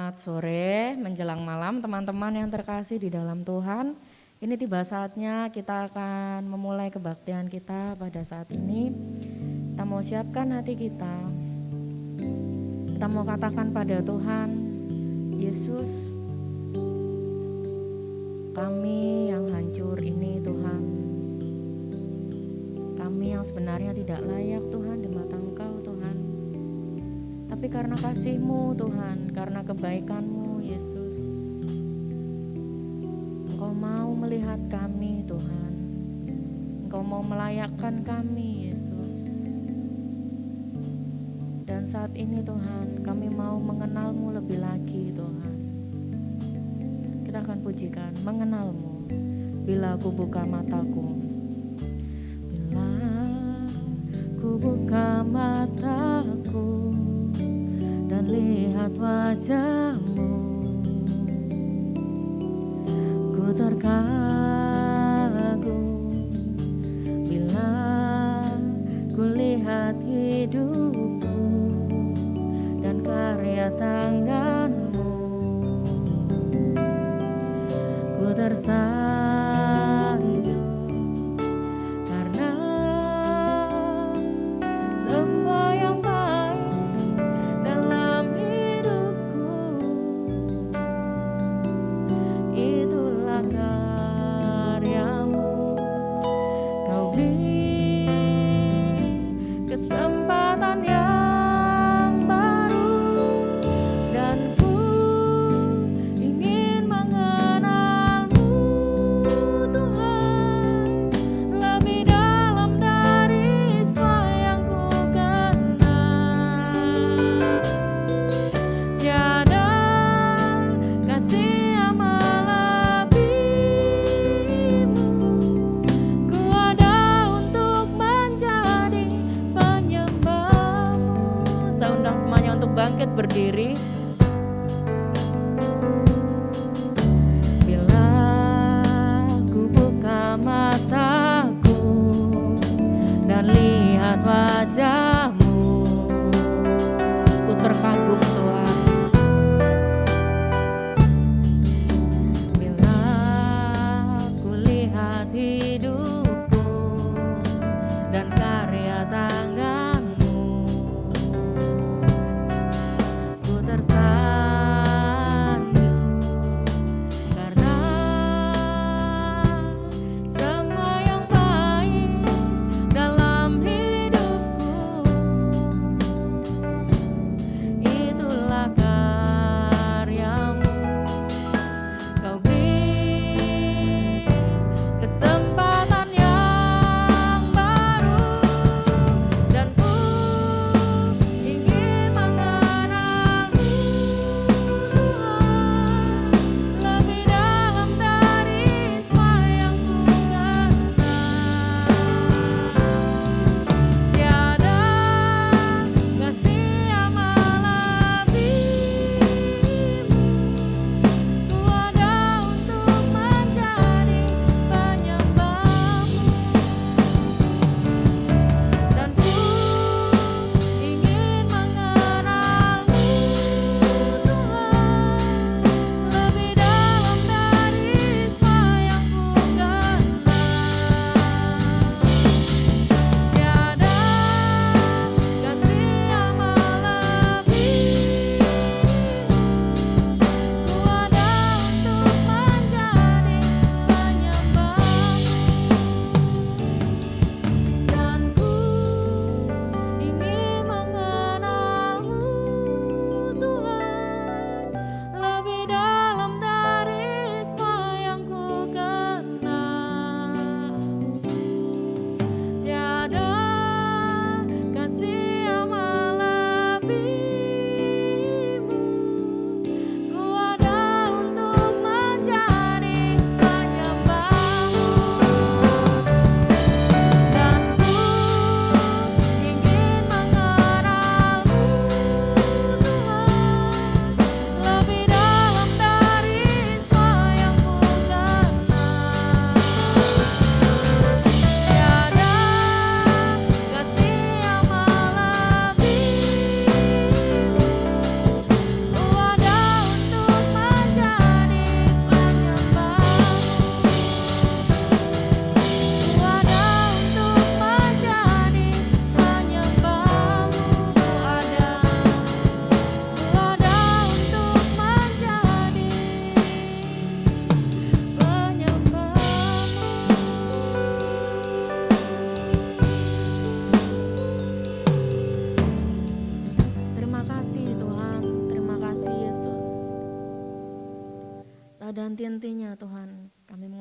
Selamat sore menjelang malam teman-teman yang terkasih di dalam Tuhan. Ini tiba saatnya kita akan memulai kebaktian kita pada saat ini. Kita mau siapkan hati kita. Kita mau katakan pada Tuhan, Yesus, kami yang hancur ini Tuhan. Kami yang sebenarnya tidak layak Tuhan di mata Engkau Tuhan. Tapi karena kasih-Mu Tuhan, karena kebaikan-Mu Yesus, Engkau mau melihat kami Tuhan. Engkau mau melayakkan kami Yesus. Dan saat ini Tuhan, kami mau mengenal-Mu lebih lagi Tuhan. Kita akan pujikan, mengenal-Mu. Bila ku buka mataku, bila ku buka mataku dan lihat wajah-Mu, ku terkagum. Bila ku lihat hidupku dan karya tangan-Mu, ku tersanjung karena semua yang baik dalam hidupku itulah karya-Mu. Kau beri kesempatan yang baru dan ku ingin mengenal-Mu.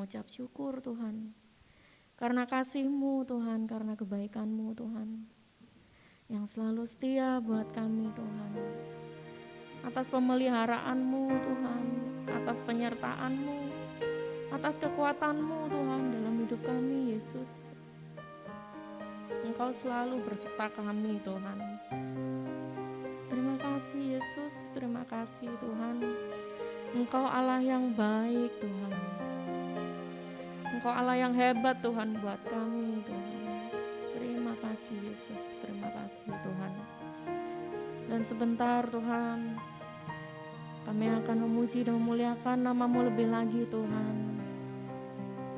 mengucap syukur Tuhan. Karena kasih-Mu Tuhan, karena kebaikan-Mu Tuhan. Yang selalu setia buat kami Tuhan. Atas pemeliharaan-Mu Tuhan, atas penyertaan-Mu, atas kekuatan-Mu Tuhan dalam hidup kami Yesus. Engkau selalu berserta kami Tuhan. Terima kasih Yesus, terima kasih Tuhan. Engkau Allah yang baik Tuhan. Engkau Allah yang hebat Tuhan buat kami Tuhan. Terima kasih Yesus, terima kasih Tuhan. Dan sebentar Tuhan, kami akan memuji dan memuliakan nama-Mu lebih lagi Tuhan.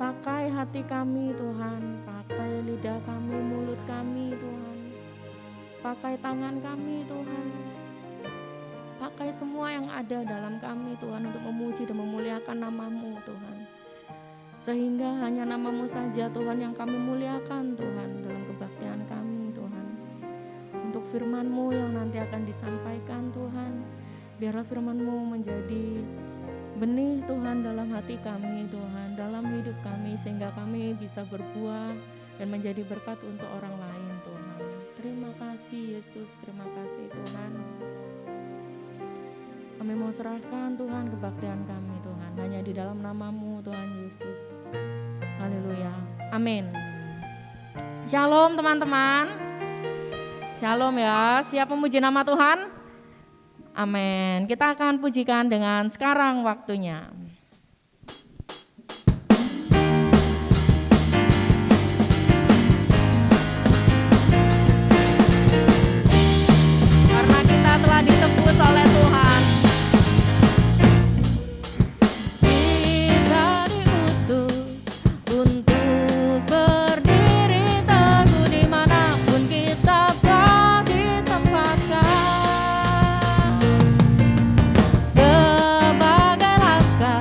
Pakai hati kami Tuhan, pakai lidah kami, mulut kami Tuhan. Pakai tangan kami Tuhan. Pakai semua yang ada dalam kami Tuhan untuk memuji dan memuliakan nama-Mu Tuhan. Sehingga hanya nama-Mu saja Tuhan yang kami muliakan Tuhan dalam kebaktian kami Tuhan. Untuk firman-Mu yang nanti akan disampaikan Tuhan, biarlah firman-Mu menjadi benih Tuhan dalam hati kami Tuhan, dalam hidup kami, sehingga kami bisa berbuah dan menjadi berkat untuk orang lain Tuhan. Terima kasih Yesus, terima kasih Tuhan. Kami mau serahkan Tuhan kebaktian kami Tuhan, hanya di dalam nama-Mu Tuhan Yesus. Haleluya, amin. Shalom teman-teman. Shalom ya, siap memuji nama Tuhan? Amin. Kita akan pujikan dengan sekarang waktunya. Karena kita telah ditebus oleh Tuhan. Kita diutus untuk berdiri teguh dimanapun kita telah ditempatkan. Sebagai laskar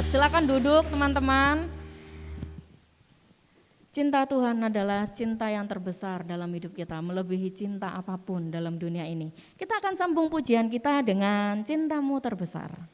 Silakan duduk teman-teman. Cinta Tuhan adalah cinta yang terbesar dalam hidup kita, melebihi cinta apapun dalam dunia ini. Kita akan sambung pujian kita dengan Cintamu Terbesar.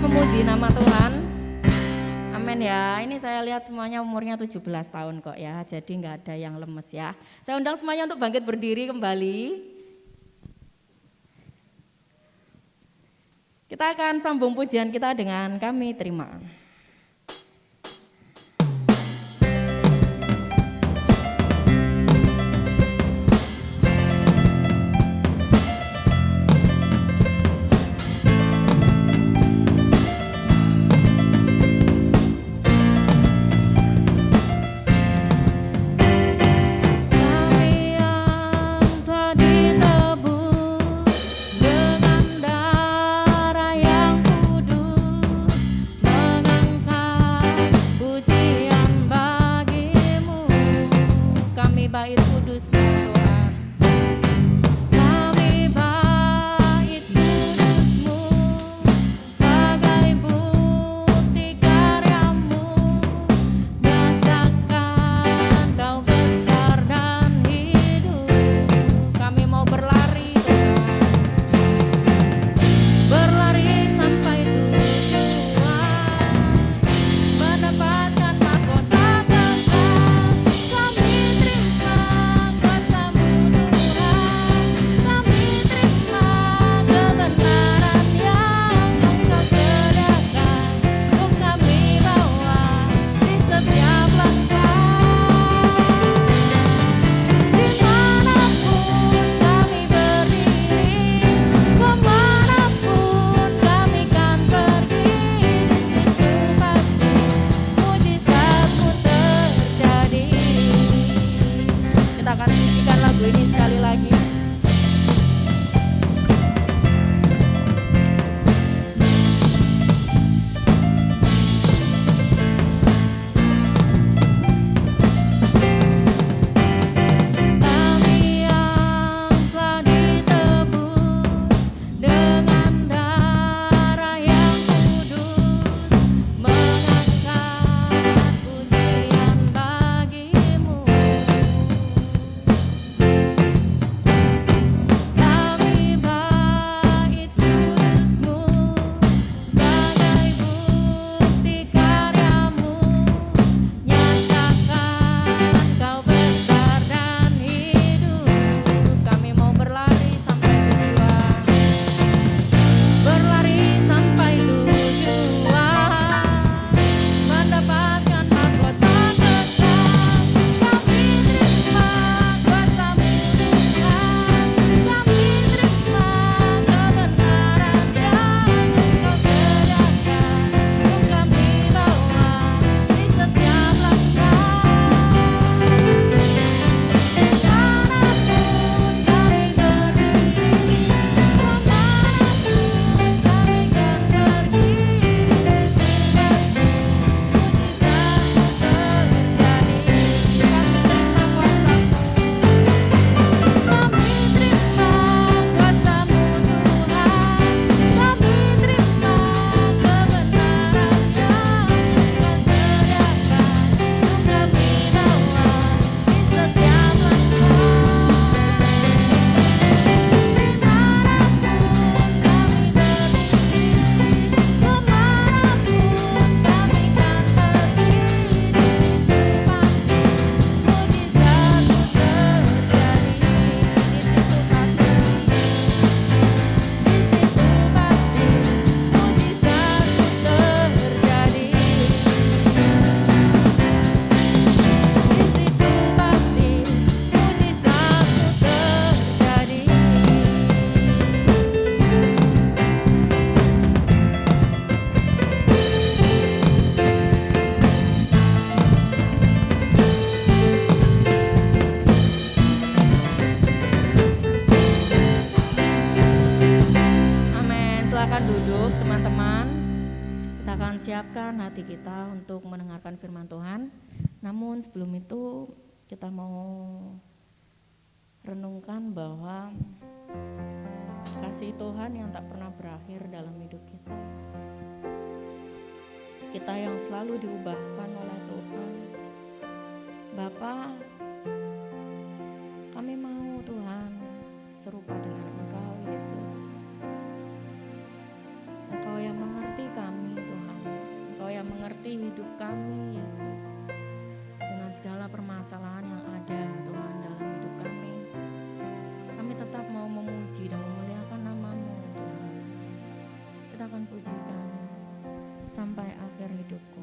Memuji nama Tuhan. Amin ya. Ini saya lihat semuanya umurnya 17 tahun kok ya. Jadi nggak ada yang lemes ya. Saya undang semuanya untuk bangkit berdiri kembali. Kita akan sambung pujian kita dengan Kami Terima. Dengan darah yang kudus silakan duduk teman-teman. Kita akan siapkan hati kita untuk mendengarkan firman Tuhan. Namun sebelum itu kita mau renungkan bahwa kasih Tuhan yang tak pernah berakhir dalam hidup kita. Kita yang selalu diubahkan oleh Tuhan. Bapa, kami mau Tuhan serupa dengan Engkau Yesus. Engkau yang mengerti kami Tuhan. Engkau yang mengerti hidup kami Yesus. Dengan segala permasalahan yang ada Tuhan dalam hidup kami. Kami tetap mau memuji dan memuliakan nama-Mu Tuhan. Kita akan pujikan sampai akhir hidupku.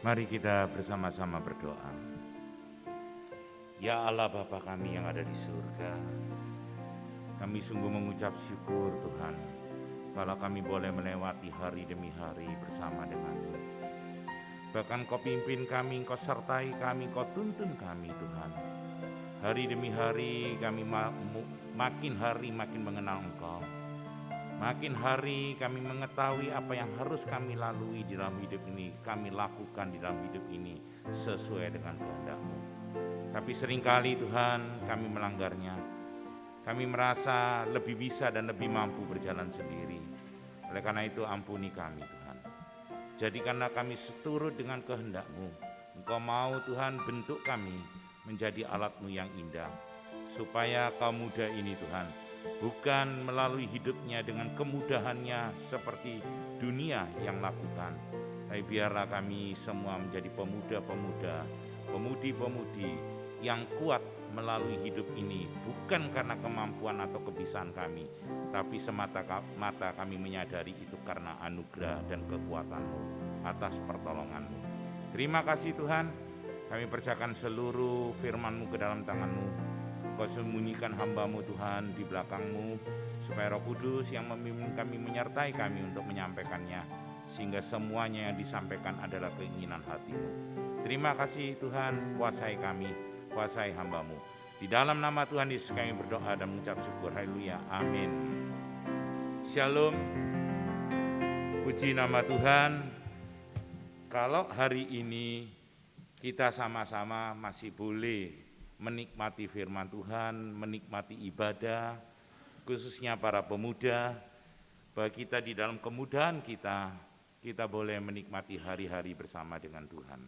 Mari kita bersama-sama berdoa. Ya Allah Bapa kami yang ada di surga, kami sungguh mengucap syukur Tuhan, kalau kami boleh melewati hari demi hari bersama dengan-Mu. Bahkan Kau pimpin kami, Kau sertai kami, Kau tuntun kami Tuhan. Hari demi hari kami makin hari makin mengenal Engkau. Makin hari kami mengetahui apa yang harus kami lalui di dalam hidup ini, kami lakukan di dalam hidup ini sesuai dengan kehendak-Mu. Tapi seringkali Tuhan kami melanggarnya. Kami merasa lebih bisa dan lebih mampu berjalan sendiri. Oleh karena itu ampuni kami Tuhan. Jadikanlah kami seturut dengan kehendak-Mu. Engkau mau Tuhan bentuk kami menjadi alat-Mu yang indah. Supaya kaum muda ini Tuhan, bukan melalui hidupnya dengan kemudahannya seperti dunia yang lakukan. Tapi biarlah kami semua menjadi pemuda-pemuda, pemudi-pemudi yang kuat melalui hidup ini. Bukan karena kemampuan atau kebisaan kami, tapi semata-mata kami menyadari itu karena anugerah dan kekuatan-Mu atas pertolongan-Mu. Terima kasih Tuhan, kami percayakan seluruh firman-Mu ke dalam tangan-Mu. Kau sembunyikan hamba-Mu Tuhan di belakang-Mu, supaya Roh Kudus yang memimpin kami menyertai kami untuk menyampaikannya, sehingga semuanya yang disampaikan adalah keinginan hati-Mu. Terima kasih Tuhan, kuasai kami, kuasai hamba-Mu. Di dalam nama Tuhan Yesus kami berdoa dan mengucap syukur. Haleluya, amin. Shalom, puji nama Tuhan. Kalau hari ini kita sama-sama masih boleh menikmati firman Tuhan, menikmati ibadah, khususnya para pemuda, bahwa kita di dalam kemudahan kita boleh menikmati hari-hari bersama dengan Tuhan.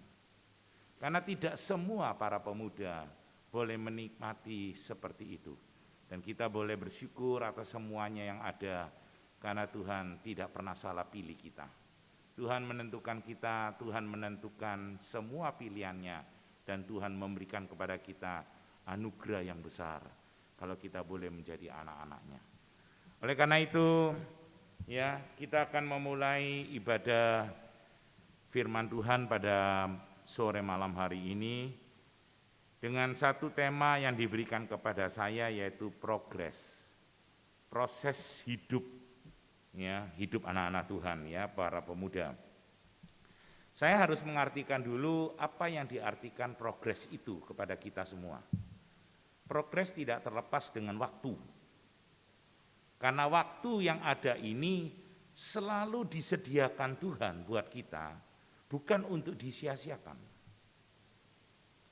Karena tidak semua para pemuda boleh menikmati seperti itu. Dan kita boleh bersyukur atas semuanya yang ada, karena Tuhan tidak pernah salah pilih kita. Tuhan menentukan kita, Tuhan menentukan semua pilihannya, dan Tuhan memberikan kepada kita anugerah yang besar kalau kita boleh menjadi anak-anak-Nya. Oleh karena itu, ya, kita akan memulai ibadah firman Tuhan pada sore malam hari ini dengan satu tema yang diberikan kepada saya, yaitu progres, proses hidup, ya, hidup anak-anak Tuhan, ya, para pemuda. Saya harus mengartikan dulu apa yang diartikan progres itu kepada kita semua. Progres tidak terlepas dengan waktu. Karena waktu yang ada ini selalu disediakan Tuhan buat kita, bukan untuk disia-siakan.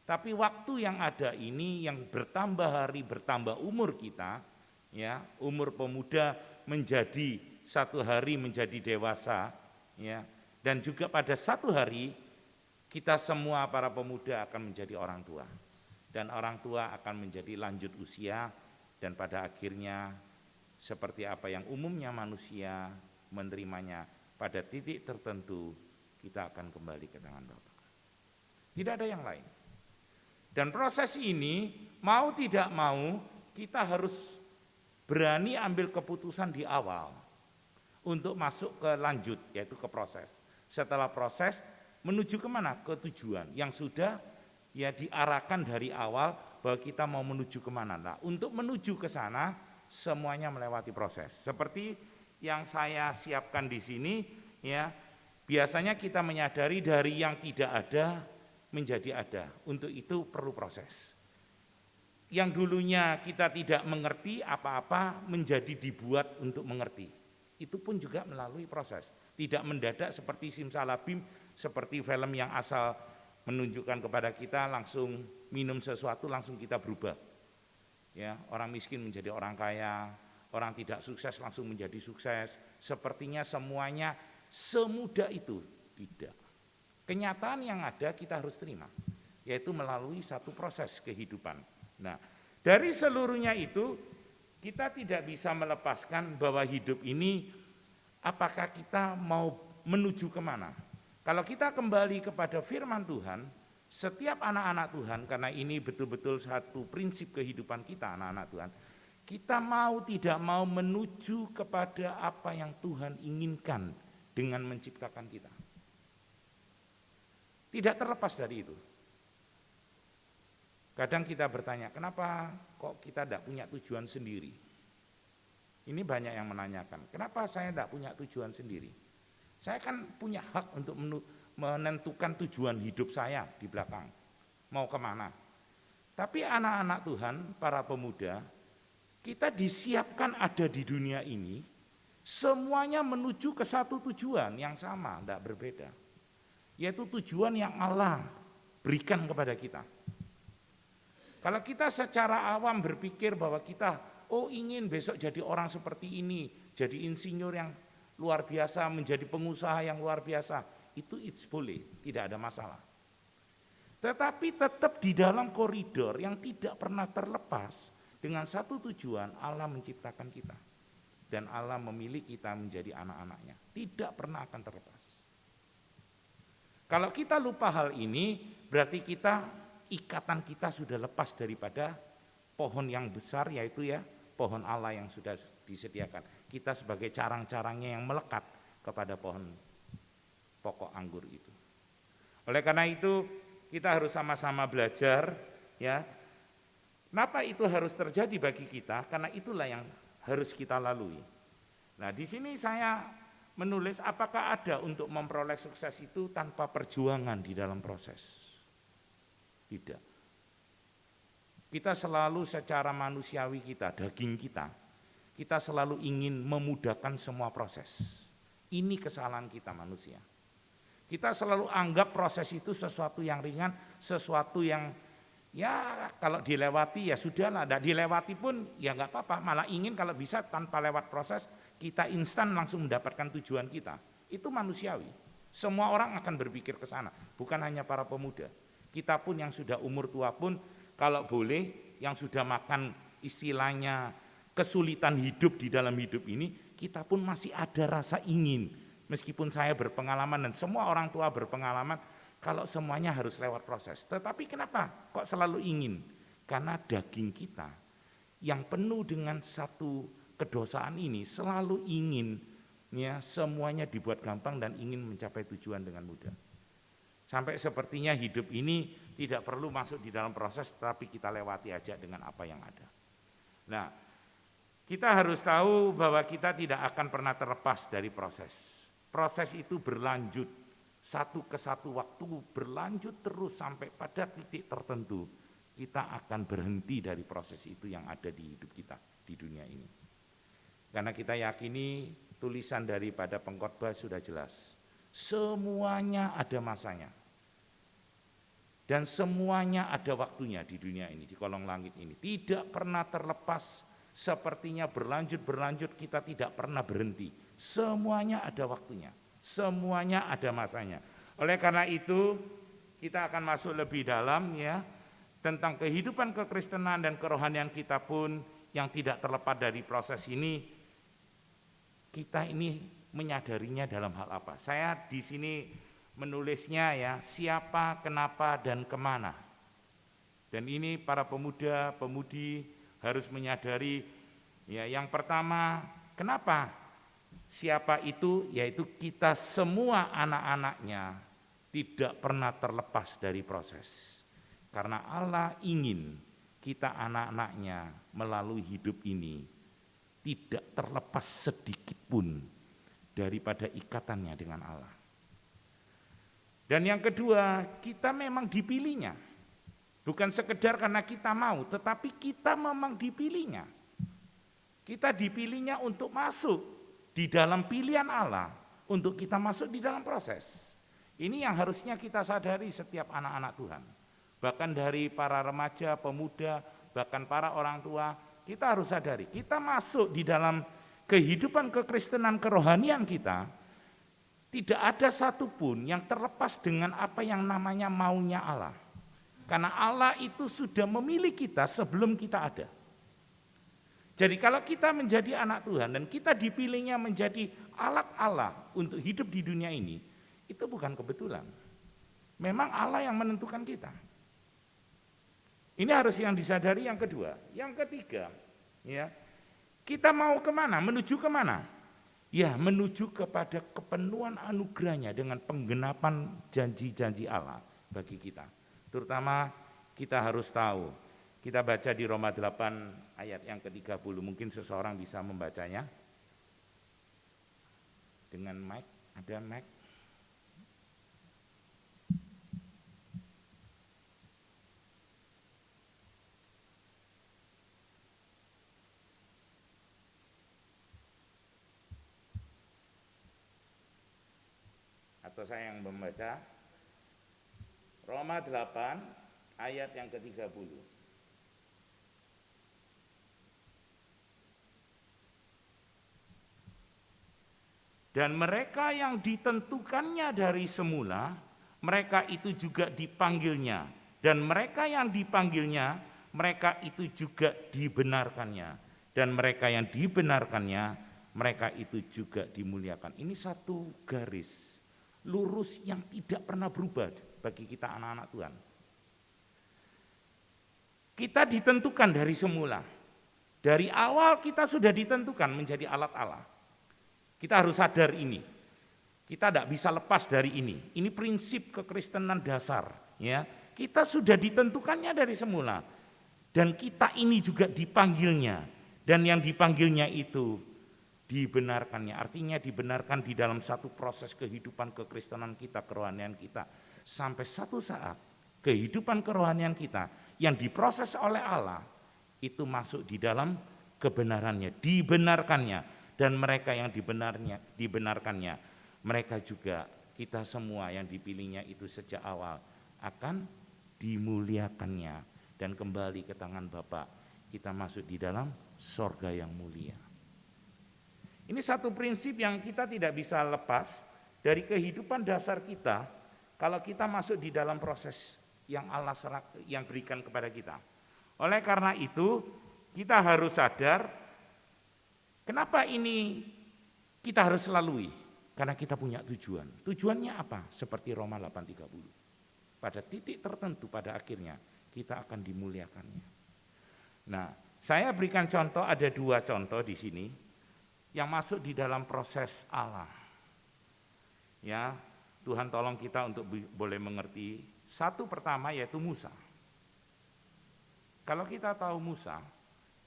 Tapi waktu yang ada ini yang bertambah hari, bertambah umur kita, ya, umur pemuda menjadi satu hari menjadi dewasa, ya. Dan juga pada satu hari kita semua para pemuda akan menjadi orang tua. Dan orang tua akan menjadi lanjut usia, dan pada akhirnya seperti apa yang umumnya manusia menerimanya, pada titik tertentu kita akan kembali ke tangan Bapa. Tidak ada yang lain. Dan proses ini mau tidak mau kita harus berani ambil keputusan di awal untuk masuk ke lanjut, yaitu ke proses. Setelah proses menuju kemana? Ke tujuan yang sudah, ya, diarahkan dari awal bahwa kita mau menuju kemana. Nah, untuk menuju ke sana semuanya melewati proses. Seperti yang saya siapkan di sini, ya, biasanya kita menyadari dari yang tidak ada menjadi ada. Untuk itu perlu proses. Yang dulunya kita tidak mengerti apa-apa menjadi dibuat untuk mengerti. Itu pun juga melalui proses. Tidak mendadak seperti simsalabim, seperti film yang asal menunjukkan kepada kita langsung minum sesuatu langsung kita berubah. Ya, orang miskin menjadi orang kaya, orang tidak sukses langsung menjadi sukses. Sepertinya semuanya semudah itu. Tidak. Kenyataan yang ada kita harus terima, yaitu melalui satu proses kehidupan. Nah, dari seluruhnya itu kita tidak bisa melepaskan bahwa hidup ini apakah kita mau menuju kemana. Kalau kita kembali kepada firman Tuhan, setiap anak-anak Tuhan, karena ini betul-betul satu prinsip kehidupan kita anak-anak Tuhan, kita mau tidak mau menuju kepada apa yang Tuhan inginkan dengan menciptakan kita. Tidak terlepas dari itu. Kadang kita bertanya, kenapa kok kita tidak punya tujuan sendiri? Ini banyak yang menanyakan, kenapa saya tidak punya tujuan sendiri? Saya kan punya hak untuk menentukan tujuan hidup saya di belakang, mau kemana. Tapi anak-anak Tuhan, para pemuda, kita disiapkan ada di dunia ini, semuanya menuju ke satu tujuan yang sama, tidak berbeda. Yaitu tujuan yang Allah berikan kepada kita. Kalau kita secara awam berpikir bahwa kita, ingin besok jadi orang seperti ini, jadi insinyur yang luar biasa, menjadi pengusaha yang luar biasa, itu boleh, tidak ada masalah. Tetapi tetap di dalam koridor yang tidak pernah terlepas dengan satu tujuan, Allah menciptakan kita. Dan Allah memilih kita menjadi anak-anaknya, tidak pernah akan terlepas. Kalau kita lupa hal ini, berarti ikatan kita sudah lepas daripada pohon yang besar, yaitu pohon Allah yang sudah disediakan. Kita sebagai carang-carangnya yang melekat kepada pohon pokok anggur itu. Oleh karena itu kita harus sama-sama belajar ya. Kenapa itu harus terjadi bagi kita? Karena itulah yang harus kita lalui. Nah, di sini saya menulis apakah ada untuk memperoleh sukses itu tanpa perjuangan di dalam proses. Tidak. Kita selalu secara manusiawi daging kita selalu ingin memudahkan semua proses. Ini kesalahan kita manusia. Kita selalu anggap proses itu sesuatu yang ringan, sesuatu yang kalau dilewati sudahlah, tidak dilewati pun nggak apa-apa. Malah ingin kalau bisa tanpa lewat proses, kita instan langsung mendapatkan tujuan kita. Itu manusiawi. Semua orang akan berpikir ke sana, bukan hanya para pemuda. Kita pun yang sudah umur tua pun kalau boleh yang sudah makan istilahnya kesulitan hidup di dalam hidup ini, kita pun masih ada rasa ingin. Meskipun saya berpengalaman dan semua orang tua berpengalaman, kalau semuanya harus lewat proses. Tetapi kenapa kok selalu ingin? Karena daging kita yang penuh dengan satu kedosaan ini selalu ingin semuanya dibuat gampang dan ingin mencapai tujuan dengan mudah. Sampai sepertinya hidup ini tidak perlu masuk di dalam proses, tapi kita lewati aja dengan apa yang ada. Nah, kita harus tahu bahwa kita tidak akan pernah terlepas dari proses. Proses itu berlanjut, satu ke satu waktu berlanjut terus sampai pada titik tertentu. Kita akan berhenti dari proses itu yang ada di hidup kita di dunia ini. Karena kita yakini tulisan daripada pengkhotbah sudah jelas. Semuanya ada masanya. Dan semuanya ada waktunya di dunia ini, di kolong langit ini. Tidak pernah terlepas, sepertinya berlanjut kita tidak pernah berhenti. Semuanya ada waktunya, semuanya ada masanya. Oleh karena itu, kita akan masuk lebih dalam tentang kehidupan kekristenan dan kerohanian kita pun yang tidak terlepas dari proses ini. Kita ini menyadarinya dalam hal apa? Saya di sini menulisnya siapa, kenapa, dan kemana. Dan ini para pemuda, pemudi harus menyadari yang pertama, kenapa? Siapa itu? Yaitu kita semua anak-anaknya tidak pernah terlepas dari proses. Karena Allah ingin kita anak-anaknya melalui hidup ini tidak terlepas sedikit pun daripada ikatannya dengan Allah. Dan yang kedua, kita memang dipilihnya. Bukan sekedar karena kita mau, tetapi kita memang dipilihnya. Kita dipilihnya untuk masuk di dalam pilihan Allah, untuk kita masuk di dalam proses. Ini yang harusnya kita sadari setiap anak-anak Tuhan. Bahkan dari para remaja, pemuda, bahkan para orang tua, kita harus sadari, kita masuk di dalam kehidupan kekristenan kerohanian kita, tidak ada satupun yang terlepas dengan apa yang namanya maunya Allah. Karena Allah itu sudah memilih kita sebelum kita ada. Jadi kalau kita menjadi anak Tuhan dan kita dipilihnya menjadi alat Allah untuk hidup di dunia ini, itu bukan kebetulan. Memang Allah yang menentukan kita. Ini harus yang disadari yang kedua. Yang ketiga, kita mau kemana, menuju kemana? Ya, menuju kepada kepenuhan anugerahnya dengan penggenapan janji-janji Allah bagi kita. Terutama kita harus tahu, kita baca di Roma 8 ayat yang ke-30, mungkin seseorang bisa membacanya. Dengan mic, ada mic. Atau saya yang membaca. Roma 8 ayat yang ke-30. Dan mereka yang ditentukannya dari semula, mereka itu juga dipanggilnya. Dan mereka yang dipanggilnya, mereka itu juga dibenarkannya. Dan mereka yang dibenarkannya, mereka itu juga dimuliakan. Ini satu garis lurus yang tidak pernah berubah bagi kita anak-anak Tuhan. Kita ditentukan dari semula. Dari awal kita sudah ditentukan menjadi alat Allah. Kita harus sadar ini. Kita tidak bisa lepas dari ini. Ini prinsip kekristenan dasar. Ya, kita sudah ditentukannya dari semula. Dan kita ini juga dipanggilnya. Dan yang dipanggilnya itu dibenarkannya. Artinya dibenarkan di dalam satu proses kehidupan kekristenan kita, kerohanian kita. Sampai satu saat kehidupan kerohanian kita yang diproses oleh Allah itu masuk di dalam kebenarannya, dibenarkannya. Dan mereka yang dibenarkannya, mereka juga kita semua yang dipilihnya itu sejak awal akan dimuliakannya. Dan kembali ke tangan Bapa, kita masuk di dalam sorga yang mulia. Ini satu prinsip yang kita tidak bisa lepas dari kehidupan dasar kita kalau kita masuk di dalam proses yang Allah yang berikan kepada kita. Oleh karena itu, kita harus sadar kenapa ini kita harus lalui? Karena kita punya tujuan. Tujuannya apa? Seperti Roma 8:30. Pada titik tertentu pada akhirnya kita akan dimuliakannya. Nah, saya berikan contoh, ada 2 contoh di sini yang masuk di dalam proses Allah. Ya, Tuhan tolong kita untuk boleh mengerti. Satu pertama yaitu Musa. Kalau kita tahu Musa,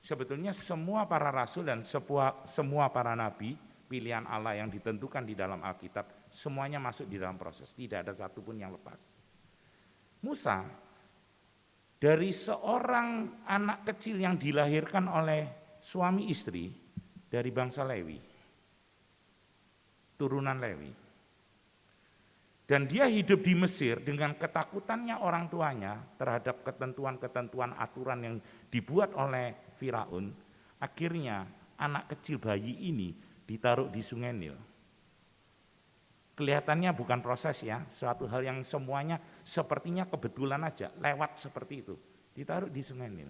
sebetulnya semua para rasul dan semua para nabi pilihan Allah yang ditentukan di dalam Alkitab semuanya masuk di dalam proses, tidak ada satupun yang lepas. Musa dari seorang anak kecil yang dilahirkan oleh suami istri dari bangsa Lewi, turunan Lewi, dan dia hidup di Mesir dengan ketakutannya orang tuanya terhadap ketentuan-ketentuan aturan yang dibuat oleh Firaun. Akhirnya anak kecil bayi ini ditaruh di Sungai Nil. Kelihatannya bukan proses ya, suatu hal yang semuanya sepertinya kebetulan aja, lewat seperti itu, ditaruh di Sungai Nil.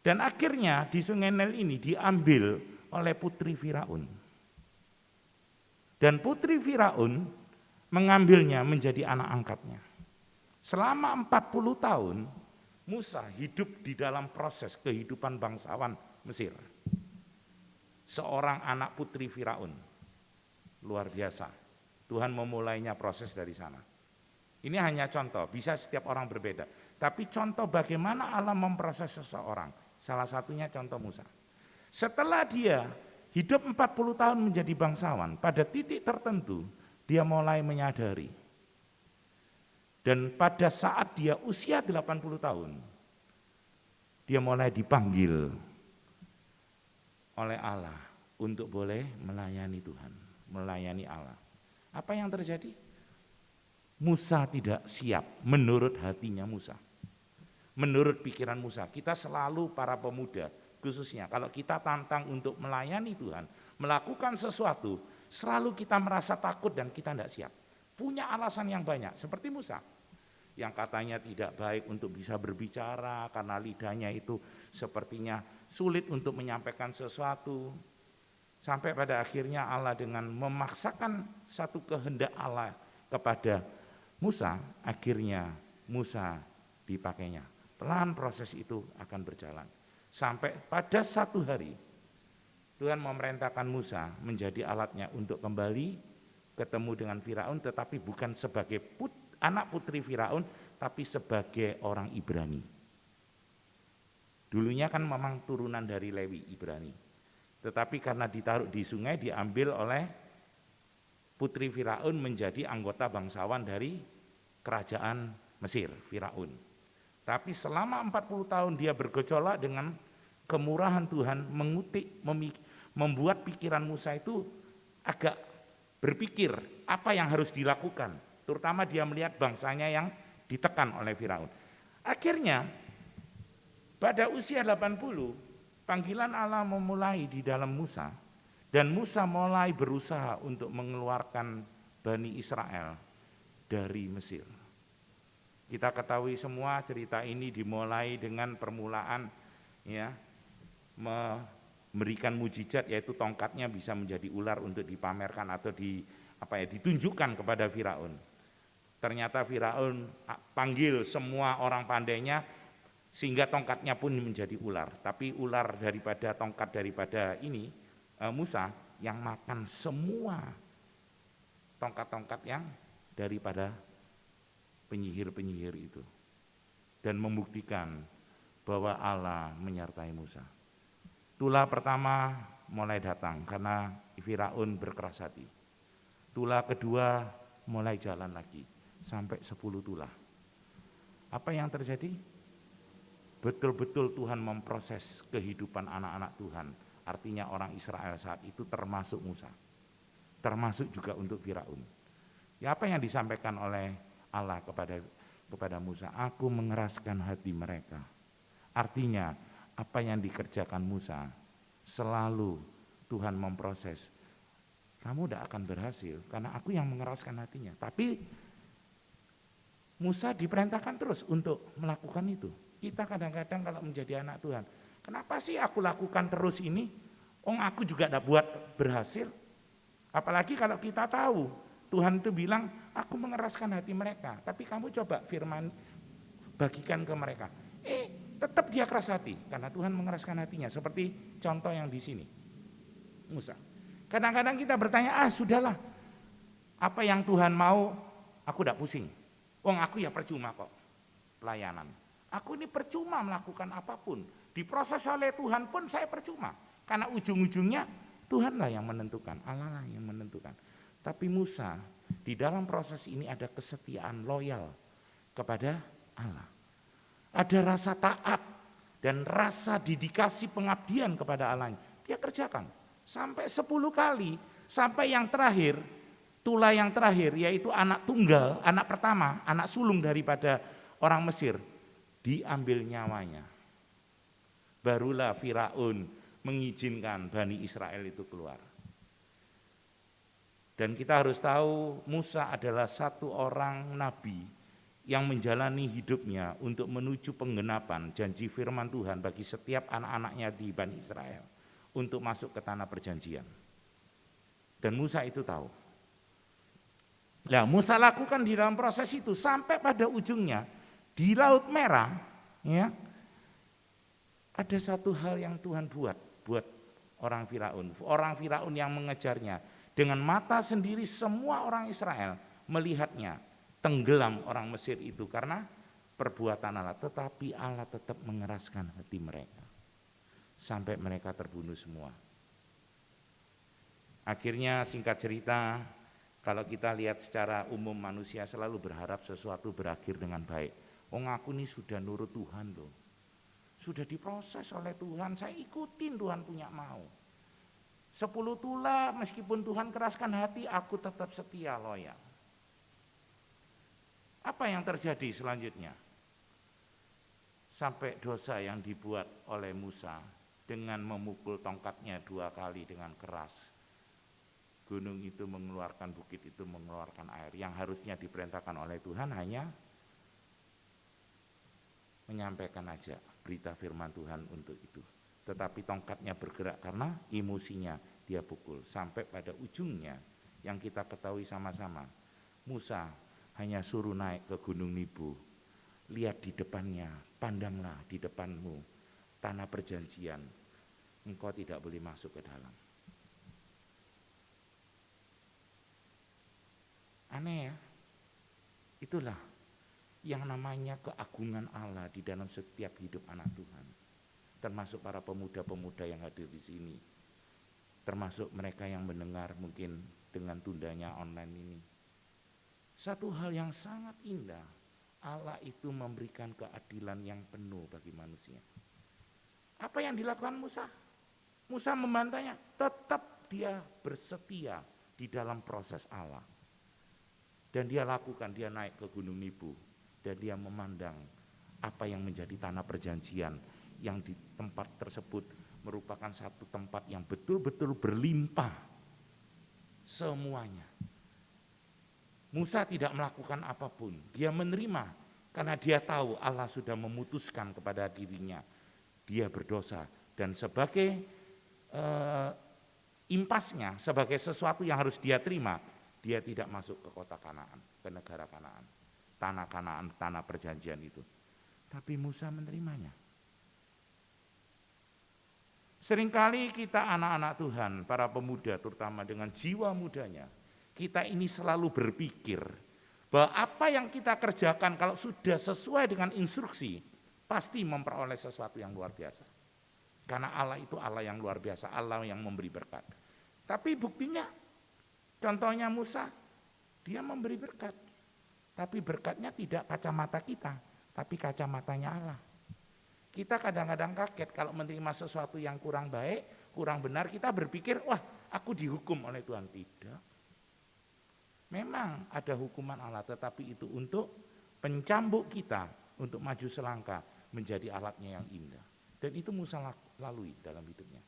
Dan akhirnya di Sungai Nil ini diambil oleh putri Firaun. Dan putri Firaun mengambilnya menjadi anak angkatnya. Selama 40 tahun Musa hidup di dalam proses kehidupan bangsawan Mesir. Seorang anak putri Firaun. Luar biasa. Tuhan memulainya proses dari sana. Ini hanya contoh, bisa setiap orang berbeda. Tapi contoh bagaimana Allah memproses seseorang. Salah satunya contoh Musa. Setelah dia hidup 40 tahun menjadi bangsawan, pada titik tertentu dia mulai menyadari. Dan pada saat dia usia 80 tahun, dia mulai dipanggil oleh Allah untuk boleh melayani Tuhan, melayani Allah. Apa yang terjadi? Musa tidak siap menurut hatinya Musa. Menurut pikiran Musa, kita selalu para pemuda, khususnya kalau kita tantang untuk melayani Tuhan, melakukan sesuatu, selalu kita merasa takut dan kita tidak siap. Punya alasan yang banyak, seperti Musa. Yang katanya tidak baik untuk bisa berbicara karena lidahnya itu sepertinya sulit untuk menyampaikan sesuatu. Sampai pada akhirnya Allah dengan memaksakan satu kehendak Allah kepada Musa, akhirnya Musa dipakainya. Pelan proses itu akan berjalan. Sampai pada satu hari, Tuhan memerintahkan Musa menjadi alatnya untuk kembali ketemu dengan Firaun, tetapi bukan sebagai anak putri Firaun, tapi sebagai orang Ibrani. Dulunya kan memang turunan dari Lewi Ibrani, tetapi karena ditaruh di sungai diambil oleh putri Firaun menjadi anggota bangsawan dari kerajaan Mesir, Firaun. Tapi selama 40 tahun dia bergejolak dengan kemurahan Tuhan, membuat pikiran Musa itu agak berpikir apa yang harus dilakukan, terutama dia melihat bangsanya yang ditekan oleh Firaun. Akhirnya pada usia 80, panggilan Allah memulai di dalam Musa, dan Musa mulai berusaha untuk mengeluarkan Bani Israel dari Mesir. Kita ketahui semua cerita ini dimulai dengan permulaan ya, memberikan mujizat, yaitu tongkatnya bisa menjadi ular untuk dipamerkan atau ditunjukkan kepada Firaun. Ternyata Firaun panggil semua orang pandainya sehingga tongkatnya pun menjadi ular. Tapi ular daripada tongkat daripada ini Musa yang makan semua tongkat-tongkat yang daripada penyihir-penyihir itu, dan membuktikan bahwa Allah menyertai Musa. Tulah pertama mulai datang karena Firaun berkeras hati. Tulah kedua mulai jalan lagi sampai 10 tulah. Apa yang terjadi? Betul-betul Tuhan memproses kehidupan anak-anak Tuhan. Artinya orang Israel saat itu termasuk Musa. Termasuk juga untuk Firaun. Ya, apa yang disampaikan oleh Allah kepada Musa? Aku mengeraskan hati mereka. Artinya apa yang dikerjakan Musa selalu Tuhan memproses. Kamu tidak akan berhasil karena aku yang mengeraskan hatinya. Tapi Musa diperintahkan terus untuk melakukan itu. Kita kadang-kadang kalau menjadi anak Tuhan, kenapa sih aku lakukan terus ini? Aku juga tidak buat berhasil. Apalagi kalau kita tahu Tuhan itu bilang, aku mengeraskan hati mereka. Tapi kamu coba firman bagikan ke mereka. Tetap dia keras hati karena Tuhan mengeraskan hatinya. Seperti contoh yang di sini, Musa. Kadang-kadang kita bertanya, sudahlah, apa yang Tuhan mau, aku tidak pusing. Aku ya percuma kok pelayanan. Aku ini percuma melakukan apapun. Diproses oleh Tuhan pun saya percuma. Karena ujung-ujungnya Tuhanlah yang menentukan, Allah lah yang menentukan. Tapi Musa di dalam proses ini ada kesetiaan loyal kepada Allah. Ada rasa taat dan rasa dedikasi pengabdian kepada Allah. Dia kerjakan sampai 10 kali, sampai yang terakhir, tulah yang terakhir yaitu anak tunggal, anak pertama, anak sulung daripada orang Mesir, diambil nyawanya. Barulah Firaun mengizinkan Bani Israel itu keluar. Dan kita harus tahu Musa adalah satu orang nabi yang menjalani hidupnya untuk menuju penggenapan janji firman Tuhan bagi setiap anak-anaknya di Bani Israel untuk masuk ke tanah perjanjian. Dan Musa itu tahu. Nah, Musa lakukan di dalam proses itu sampai pada ujungnya di Laut Merah, ya, ada satu hal yang Tuhan buat orang Firaun. Orang Firaun yang mengejarnya. Dengan mata sendiri semua orang Israel melihatnya tenggelam orang Mesir itu karena perbuatan Allah. Tetapi Allah tetap mengeraskan hati mereka. Sampai mereka terbunuh semua. Akhirnya singkat cerita, kalau kita lihat secara umum manusia selalu berharap sesuatu berakhir dengan baik. Aku ini sudah nurut Tuhan loh. Sudah diproses oleh Tuhan, saya ikutin Tuhan punya mau. 10 tulah meskipun Tuhan keraskan hati, aku tetap setia loyal. Apa yang terjadi selanjutnya? Sampai dosa yang dibuat oleh Musa dengan memukul tongkatnya 2 kali dengan keras. Gunung itu mengeluarkan, bukit itu mengeluarkan air. Yang harusnya diperintahkan oleh Tuhan hanya menyampaikan aja berita firman Tuhan untuk itu. Tetapi tongkatnya bergerak karena emosinya dia pukul. Sampai pada ujungnya yang kita ketahui sama-sama, Musa hanya suruh naik ke Gunung Nebo. Lihat di depannya, pandanglah di depanmu tanah perjanjian. engkau tidak boleh masuk ke dalam. Aneh ya, itulah yang namanya keagungan Allah di dalam setiap hidup anak Tuhan. Termasuk para pemuda-pemuda yang hadir di sini. Termasuk mereka yang mendengar mungkin dengan tundanya online ini. Satu hal yang sangat indah, Allah itu memberikan keadilan yang penuh bagi manusia. Apa yang dilakukan Musa? Musa membantahnya, tetap dia bersetia di dalam proses Allah. Dan dia lakukan, dia naik ke Gunung Nebo dan dia memandang apa yang menjadi tanah perjanjian yang di tempat tersebut merupakan satu tempat yang betul-betul berlimpah semuanya. Musa tidak melakukan apapun, dia menerima karena dia tahu Allah sudah memutuskan kepada dirinya dia berdosa dan sebagai impasnya, sebagai sesuatu yang harus dia terima, dia tidak masuk ke kota Kanaan, ke negara Kanaan, tanah Kanaan, tanah perjanjian itu. Tapi Musa menerimanya. Seringkali kita anak-anak Tuhan, para pemuda terutama dengan jiwa mudanya, kita ini selalu berpikir bahwa apa yang kita kerjakan kalau sudah sesuai dengan instruksi, pasti memperoleh sesuatu yang luar biasa. Karena Allah itu Allah yang luar biasa, Allah yang memberi berkat. Tapi buktinya, contohnya Musa, dia memberi berkat. Tapi berkatnya tidak kacamata kita, tapi kacamatanya Allah. Kita kadang-kadang kaget kalau menerima sesuatu yang kurang baik, kurang benar, kita berpikir, wah aku dihukum oleh Tuhan. Tidak. Memang ada hukuman Allah, tetapi itu untuk pencambuk kita, untuk maju selangkah, menjadi alatnya yang indah. Dan itu Musa lalui dalam hidupnya.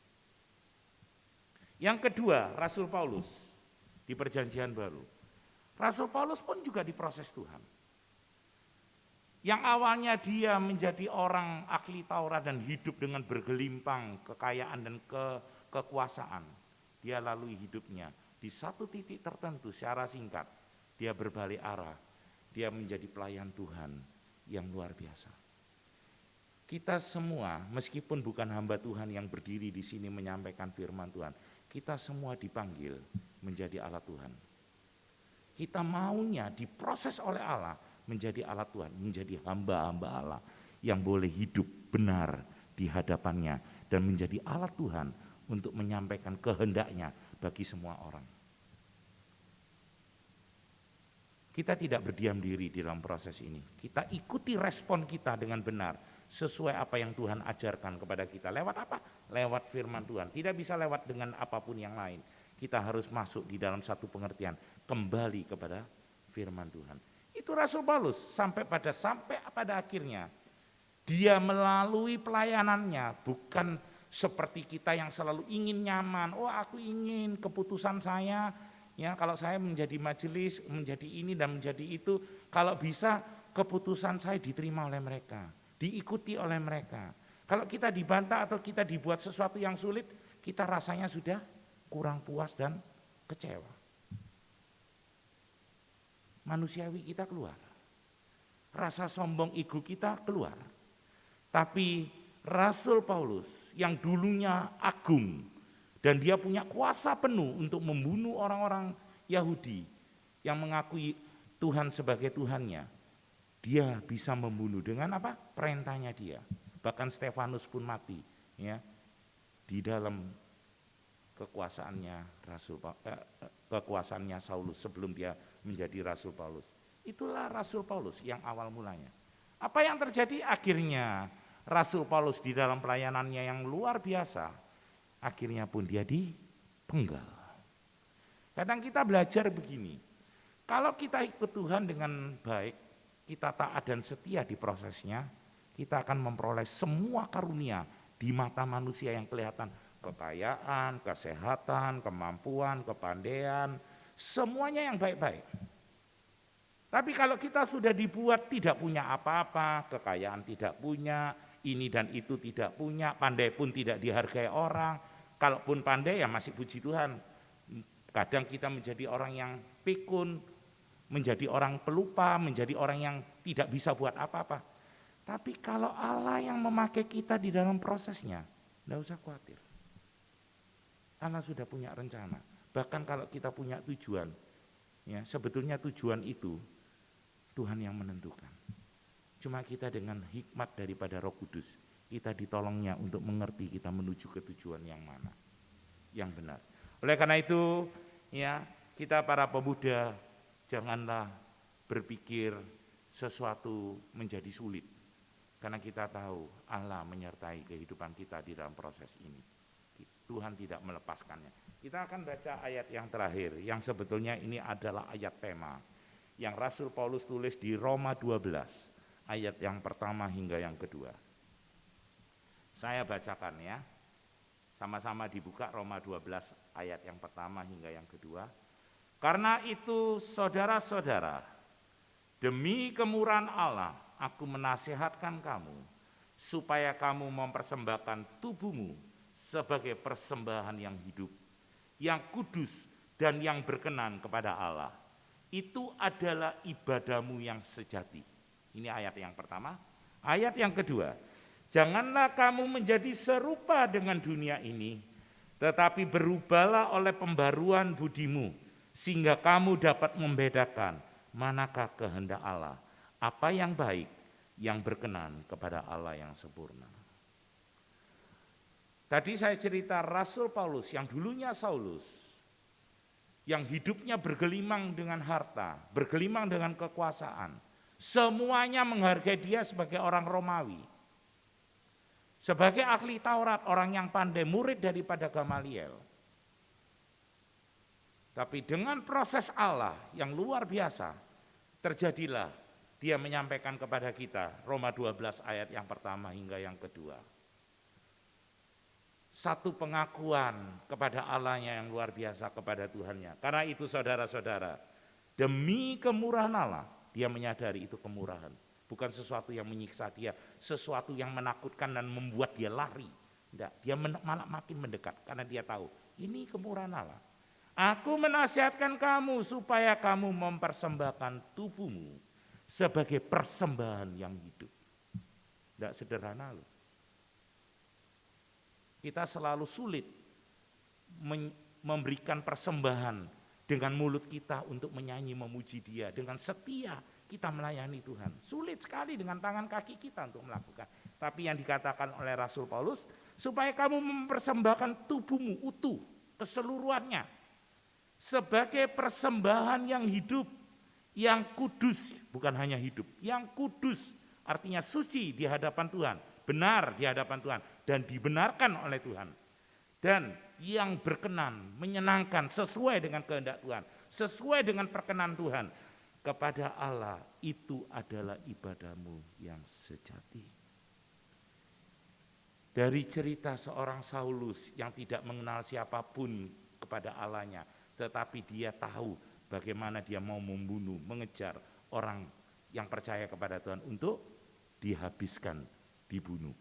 Yang kedua, Rasul Paulus di Perjanjian Baru. Rasul Paulus pun juga diproses Tuhan. Yang awalnya dia menjadi orang ahli Taurat dan hidup dengan bergelimpang kekayaan dan kekuasaan. Dia lalui hidupnya di satu titik tertentu secara singkat. Dia berbalik arah. Dia menjadi pelayan Tuhan yang luar biasa. Kita semua meskipun bukan hamba Tuhan yang berdiri di sini menyampaikan firman Tuhan. Kita semua dipanggil menjadi alat Tuhan. Kita maunya diproses oleh Allah menjadi alat Tuhan, menjadi hamba-hamba Allah yang boleh hidup benar di hadapannya dan menjadi alat Tuhan untuk menyampaikan kehendaknya bagi semua orang. Kita tidak berdiam diri di dalam proses ini. Kita ikuti respon kita dengan benar sesuai apa yang Tuhan ajarkan kepada kita. Lewat apa? Lewat firman Tuhan. Tidak bisa lewat dengan apapun yang lain. Kita harus masuk di dalam satu pengertian, kembali kepada firman Tuhan. Itu Rasul Paulus sampai pada akhirnya dia melalui pelayanannya bukan seperti kita yang selalu ingin nyaman. Oh, aku ingin keputusan saya ya kalau saya menjadi majelis, menjadi ini dan menjadi itu, kalau bisa keputusan saya diterima oleh mereka, diikuti oleh mereka. Kalau kita dibantah atau kita dibuat sesuatu yang sulit, kita rasanya sudah kurang puas dan kecewa. Manusiawi kita keluar. Rasa sombong ego kita keluar. Tapi Rasul Paulus yang dulunya agung dan dia punya kuasa penuh untuk membunuh orang-orang Yahudi yang mengakui Tuhan sebagai Tuhannya. Dia bisa membunuh dengan apa? Perintahnya dia. Bahkan Stefanus pun mati ya di dalam kekuasaannya Saulus sebelum dia menjadi Rasul Paulus. Itulah Rasul Paulus yang awal mulanya. Apa yang terjadi akhirnya Rasul Paulus di dalam pelayanannya yang luar biasa, akhirnya pun dia dipenggal. Kadang kita belajar begini, kalau kita ikut Tuhan dengan baik, kita taat dan setia di prosesnya, kita akan memperoleh semua karunia di mata manusia yang kelihatan. Kekayaan, kesehatan, kemampuan, kepandaian, semuanya yang baik-baik. Tapi kalau kita sudah dibuat tidak punya apa-apa, kekayaan tidak punya, ini dan itu tidak punya, pandai pun tidak dihargai orang, kalaupun pandai ya masih puji Tuhan. Kadang kita menjadi orang yang pikun, menjadi orang pelupa, menjadi orang yang tidak bisa buat apa-apa. Tapi kalau Allah yang memakai kita di dalam prosesnya, tidak usah khawatir. Allah sudah punya rencana. Bahkan kalau kita punya tujuan, ya sebetulnya tujuan itu Tuhan yang menentukan. Cuma kita dengan hikmat daripada Roh Kudus, kita ditolongnya untuk mengerti kita menuju ke tujuan yang mana, yang benar. Oleh karena itu, ya kita para pemuda janganlah berpikir sesuatu menjadi sulit, karena kita tahu Allah menyertai kehidupan kita di dalam proses ini. Tuhan tidak melepaskannya. Kita akan baca ayat yang terakhir, yang sebetulnya ini adalah ayat tema yang Rasul Paulus tulis di Roma 12, ayat yang pertama hingga yang kedua. Saya bacakan ya, sama-sama dibuka Roma 12 ayat yang pertama hingga yang kedua. Karena itu saudara-saudara, demi kemurahan Allah, aku menasihatkan kamu, supaya kamu mempersembahkan tubuhmu sebagai persembahan yang hidup, yang kudus dan yang berkenan kepada Allah. Itu adalah ibadahmu yang sejati. Ini ayat yang pertama. Ayat yang kedua, janganlah kamu menjadi serupa dengan dunia ini, tetapi berubahlah oleh pembaruan budimu, sehingga kamu dapat membedakan manakah kehendak Allah, apa yang baik, yang berkenan kepada Allah yang sempurna. Tadi saya cerita Rasul Paulus yang dulunya Saulus, yang hidupnya bergelimang dengan harta, bergelimang dengan kekuasaan, semuanya menghargai dia sebagai orang Romawi, sebagai ahli Taurat, orang yang pandai, murid daripada Gamaliel. Tapi dengan proses Allah yang luar biasa, terjadilah dia menyampaikan kepada kita, Roma 12 ayat yang pertama hingga yang kedua. Satu pengakuan kepada Allahnya yang luar biasa kepada Tuhannya. Karena itu saudara-saudara, demi kemurahan Allah, dia menyadari itu kemurahan. Bukan sesuatu yang menyiksa dia, sesuatu yang menakutkan dan membuat dia lari. Tidak, dia malah makin mendekat karena dia tahu ini kemurahan Allah. Aku menasihatkan kamu supaya kamu mempersembahkan tubuhmu sebagai persembahan yang hidup. Tidak sederhana loh. Kita selalu sulit memberikan persembahan dengan mulut kita untuk menyanyi memuji Dia, dengan setia kita melayani Tuhan. Sulit sekali dengan tangan kaki kita untuk melakukan. Tapi yang dikatakan oleh Rasul Paulus, supaya kamu mempersembahkan tubuhmu utuh, keseluruhannya, sebagai persembahan yang hidup, yang kudus, bukan hanya hidup, yang kudus, artinya suci di hadapan Tuhan, benar di hadapan Tuhan, dan dibenarkan oleh Tuhan. Dan yang berkenan, menyenangkan, sesuai dengan kehendak Tuhan, sesuai dengan perkenan Tuhan, kepada Allah, itu adalah ibadahmu yang sejati. Dari cerita seorang Saulus yang tidak mengenal siapapun kepada Allahnya, tetapi dia tahu bagaimana dia mau membunuh, mengejar orang yang percaya kepada Tuhan untuk dihabiskan, dibunuh.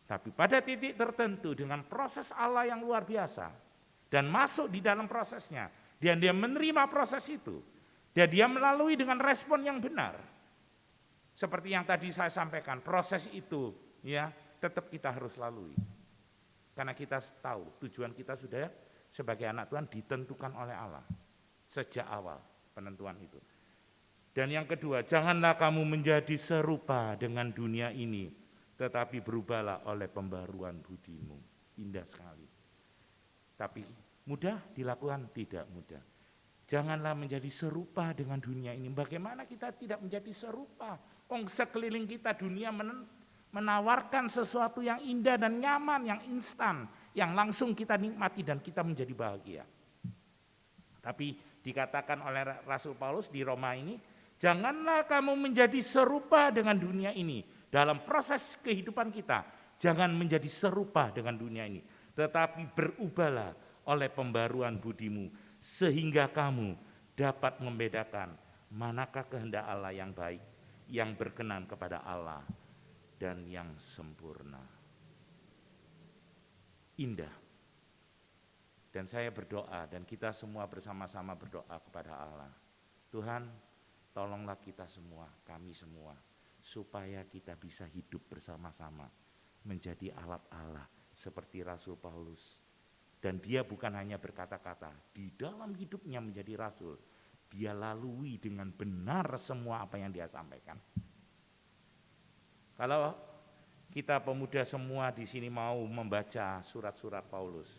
Tapi pada titik tertentu dengan proses Allah yang luar biasa dan masuk di dalam prosesnya, dan dia menerima proses itu, dan dia melalui dengan respon yang benar. Seperti yang tadi saya sampaikan, proses itu ya tetap kita harus lalui. Karena kita tahu tujuan kita sudah sebagai anak Tuhan ditentukan oleh Allah sejak awal penentuan itu. Dan yang kedua, janganlah kamu menjadi serupa dengan dunia ini, tetapi berubahlah oleh pembaruan budimu. Indah sekali. Tapi mudah dilakukan? Tidak mudah. Janganlah menjadi serupa dengan dunia ini. Bagaimana kita tidak menjadi serupa? Sekeliling kita dunia menawarkan sesuatu yang indah dan nyaman, yang instan, yang langsung kita nikmati dan kita menjadi bahagia. Tapi dikatakan oleh Rasul Paulus di Roma ini, janganlah kamu menjadi serupa dengan dunia ini. Dalam proses kehidupan kita, jangan menjadi serupa dengan dunia ini. Tetapi berubahlah oleh pembaruan budimu, sehingga kamu dapat membedakan manakah kehendak Allah yang baik, yang berkenan kepada Allah, dan yang sempurna. Indah. Dan saya berdoa, dan kita semua bersama-sama berdoa kepada Allah. Tuhan, tolonglah kita semua, kami semua, supaya kita bisa hidup bersama-sama, menjadi alat Allah, seperti Rasul Paulus. Dan dia bukan hanya berkata-kata, di dalam hidupnya menjadi rasul, dia lalui dengan benar semua apa yang dia sampaikan. Kalau kita pemuda semua di sini mau membaca surat-surat Paulus,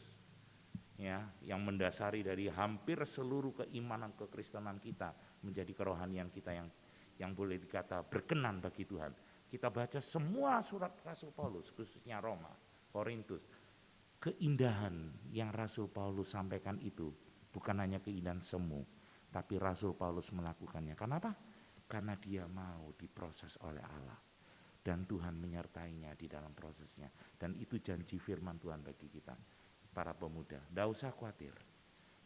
ya, yang mendasari dari hampir seluruh keimanan kekristenan kita menjadi kerohanian kita yang boleh dikata berkenan bagi Tuhan. Kita baca semua surat Rasul Paulus, khususnya Roma, Korintus. Keindahan yang Rasul Paulus sampaikan itu bukan hanya keindahan semu, tapi Rasul Paulus melakukannya. Kenapa? Karena dia mau diproses oleh Allah dan Tuhan menyertainya di dalam prosesnya. Dan itu janji firman Tuhan bagi kita, para pemuda. Tidak usah khawatir,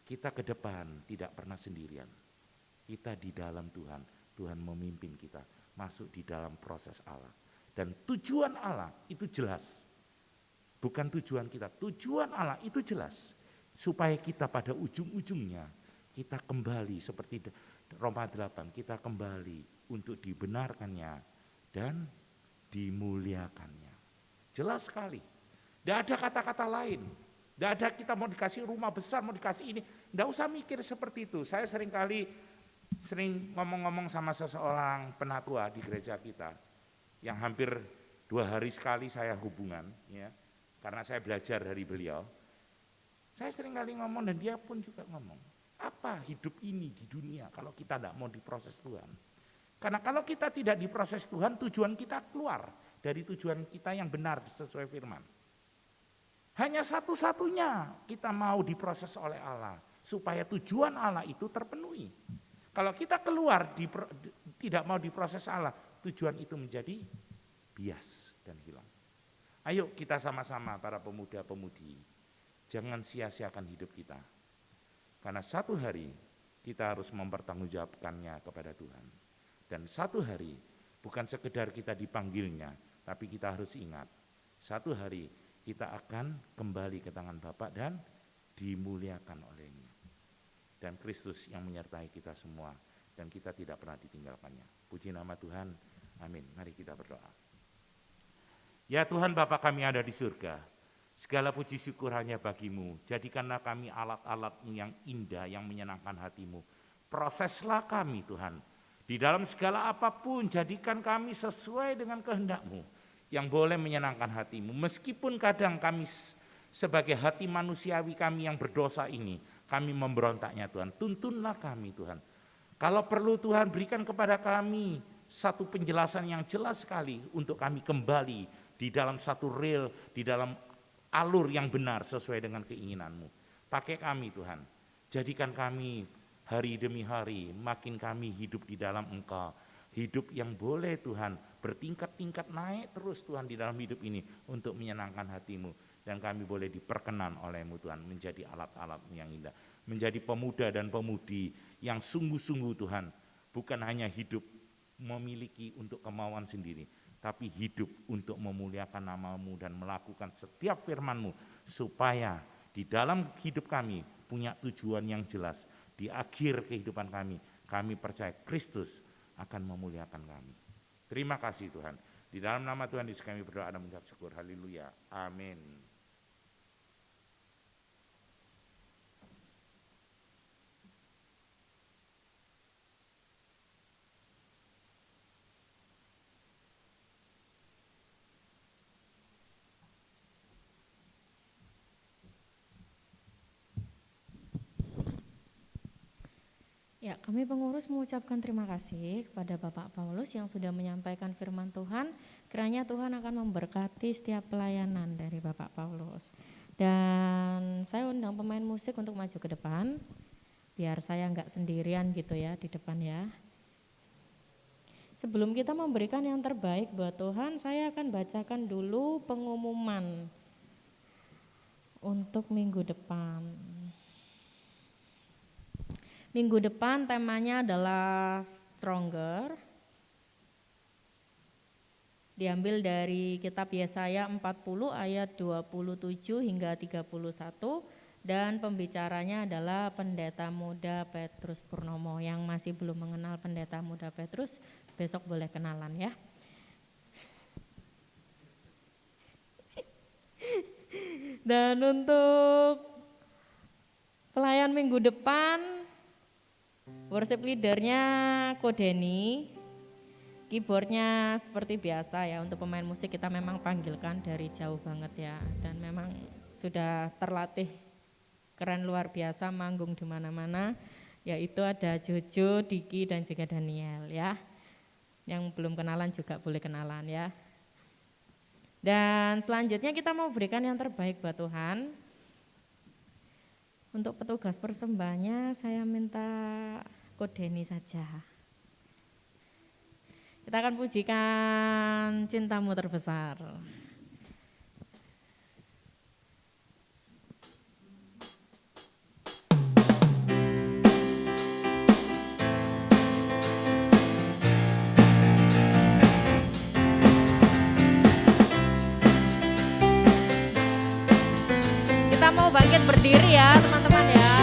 kita ke depan tidak pernah sendirian. Kita di dalam Tuhan, Tuhan memimpin kita masuk di dalam proses Allah. Dan tujuan Allah itu jelas. Bukan tujuan kita, tujuan Allah itu jelas. Supaya kita pada ujung-ujungnya, kita kembali seperti Roma 8, kita kembali untuk dibenarkannya dan dimuliakannya. Jelas sekali. Tidak ada kata-kata lain. Tidak ada kita mau dikasih rumah besar, mau dikasih ini. Tidak usah mikir seperti itu. Saya sering ngomong-ngomong sama seseorang penatua di gereja kita, yang hampir 2 hari sekali saya hubungan, ya. Karena saya belajar dari beliau, saya sering kali ngomong dan dia pun juga ngomong, apa hidup ini di dunia kalau kita tidak mau diproses Tuhan? Karena kalau kita tidak diproses Tuhan, tujuan kita keluar dari tujuan kita yang benar sesuai firman. Hanya satu-satunya kita mau diproses oleh Allah, supaya tujuan Allah itu terpenuhi. Kalau kita keluar tidak mau diproses Allah, tujuan itu menjadi bias dan hilang. Ayo kita sama-sama para pemuda-pemudi, jangan sia-siakan hidup kita. Karena satu hari kita harus mempertanggungjawabkannya kepada Tuhan. Dan satu hari bukan sekedar kita dipanggilnya, tapi kita harus ingat, satu hari kita akan kembali ke tangan Bapa dan dimuliakan olehnya. Dan Kristus yang menyertai kita semua, dan kita tidak pernah ditinggalkannya. Puji nama Tuhan, amin. Mari kita berdoa. Ya Tuhan Bapa kami ada di surga, segala puji syukur hanya bagimu. Jadikanlah kami alat-alat-Mu yang indah, yang menyenangkan hati-Mu. Proseslah kami Tuhan, di dalam segala apapun jadikan kami sesuai dengan kehendak-Mu, yang boleh menyenangkan hati-Mu. Meskipun kadang kami sebagai hati manusiawi kami yang berdosa ini, kami memberontaknya Tuhan. Tuntunlah kami Tuhan. Kalau perlu Tuhan berikan kepada kami satu penjelasan yang jelas sekali untuk kami kembali di dalam satu rel, di dalam alur yang benar sesuai dengan keinginan-Mu. Pakai kami Tuhan, jadikan kami hari demi hari, makin kami hidup di dalam Engkau. Hidup yang boleh Tuhan bertingkat-tingkat naik terus Tuhan di dalam hidup ini untuk menyenangkan hati-Mu. Dan kami boleh diperkenan oleh-Mu Tuhan, menjadi alat-alat-Mu yang indah. Menjadi pemuda dan pemudi yang sungguh-sungguh Tuhan, bukan hanya hidup memiliki untuk kemauan sendiri, tapi hidup untuk memuliakan nama-Mu dan melakukan setiap firman-Mu, supaya di dalam hidup kami punya tujuan yang jelas. Di akhir kehidupan kami percaya Kristus akan memuliakan kami. Terima kasih Tuhan. Di dalam nama Tuhan Yesus kami berdoa dan mengucap syukur. Haleluya. Amin. Ya, kami pengurus mengucapkan terima kasih kepada Bapak Paulus yang sudah menyampaikan firman Tuhan. Kiranya Tuhan akan memberkati setiap pelayanan dari Bapak Paulus. Dan saya undang pemain musik untuk maju ke depan, biar saya enggak sendirian gitu ya di depan ya. Sebelum kita memberikan yang terbaik buat Tuhan, saya akan bacakan dulu pengumuman untuk minggu depan. Minggu depan temanya adalah Stronger. Diambil dari kitab Yesaya 40 ayat 27 hingga 31 dan pembicaranya adalah Pendeta Muda Petrus Purnomo. Yang masih belum mengenal Pendeta Muda Petrus, besok boleh kenalan ya. Dan untuk Pelayan minggu depan, worship leadernya Kodeni, keyboardnya seperti biasa ya, untuk pemain musik kita memang panggilkan dari jauh banget ya, dan memang sudah terlatih keren luar biasa manggung di mana-mana, yaitu ada Jojo, Diki dan juga Daniel ya. Yang belum kenalan juga boleh kenalan ya. Dan selanjutnya kita mau berikan yang terbaik buat Tuhan. Untuk petugas persembahnya saya minta Kodeni saja. Kita akan pujikan Cintamu Terbesar. Kita mau bangkit berdiri ya teman-teman ya.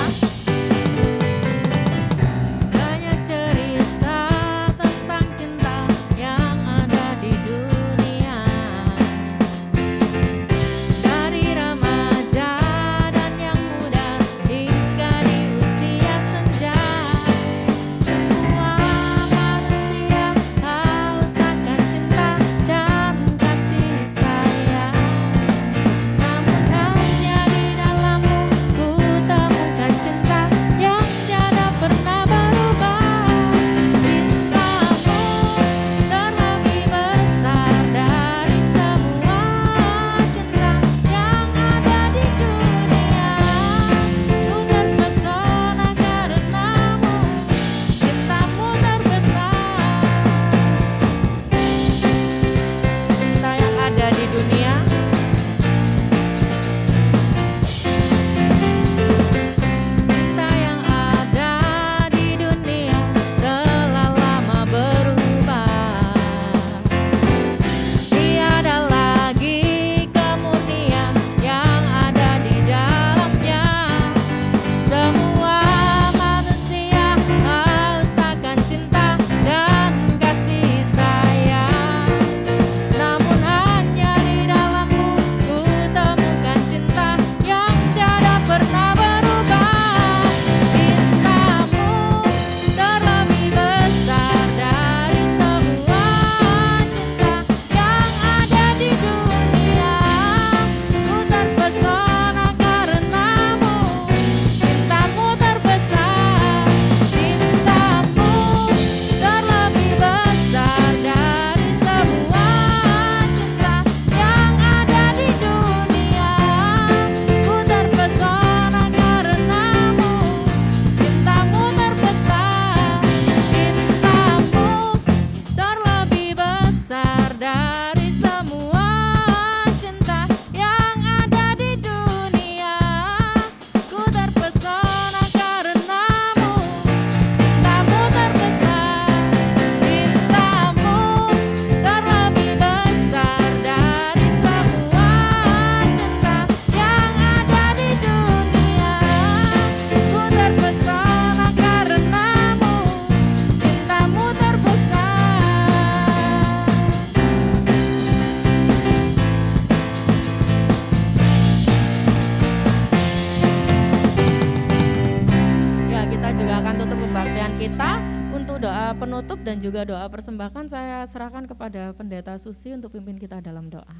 Banyak cerita tentang cinta yang ada di dunia, dari remaja dan yang muda hingga di usia senja. Semua manusia haus akan cinta dan kasih sayang. Namun hanya di dalammu ku temukan cinta yang tiada pernah berubah. Cintamu terlebih besar dari semua cinta yang ada di dunia. Ku terpesona karenamu, cintamu terbesar. Cinta yang ada di dunia, cinta yang ada di dunia telah lama berubah. Tiada lagi kemurnian yang ada di dalamnya. Semua manusia haus akan cinta dan kasih sayang. Namun hanya di dalammu ku temukan cinta yang tiada pernah berubah. Cintamu terlebih besar dari semua cinta yang ada di dunia. Ku terpesona karenamu, cintamu terbesar. Cintamu terlebih besar dari semua cinta yang ada di dunia. Ku terpesona karenamu, cintamu terbesar. Cintamu terlebih besar dari semua cinta yang ada di dunia. Ku terpesona karenamu, cintamu terbesar. Cintamu terlebih besar dari semua cinta yang ada di dunia. Ku terpesona karenamu, cintamu terbesar. Ya, kita juga akan tutup kebaktian kita. Untuk doa penutup dan juga doa persembahan saya serahkan kepada Pendeta Susi untuk pimpin kita dalam doa.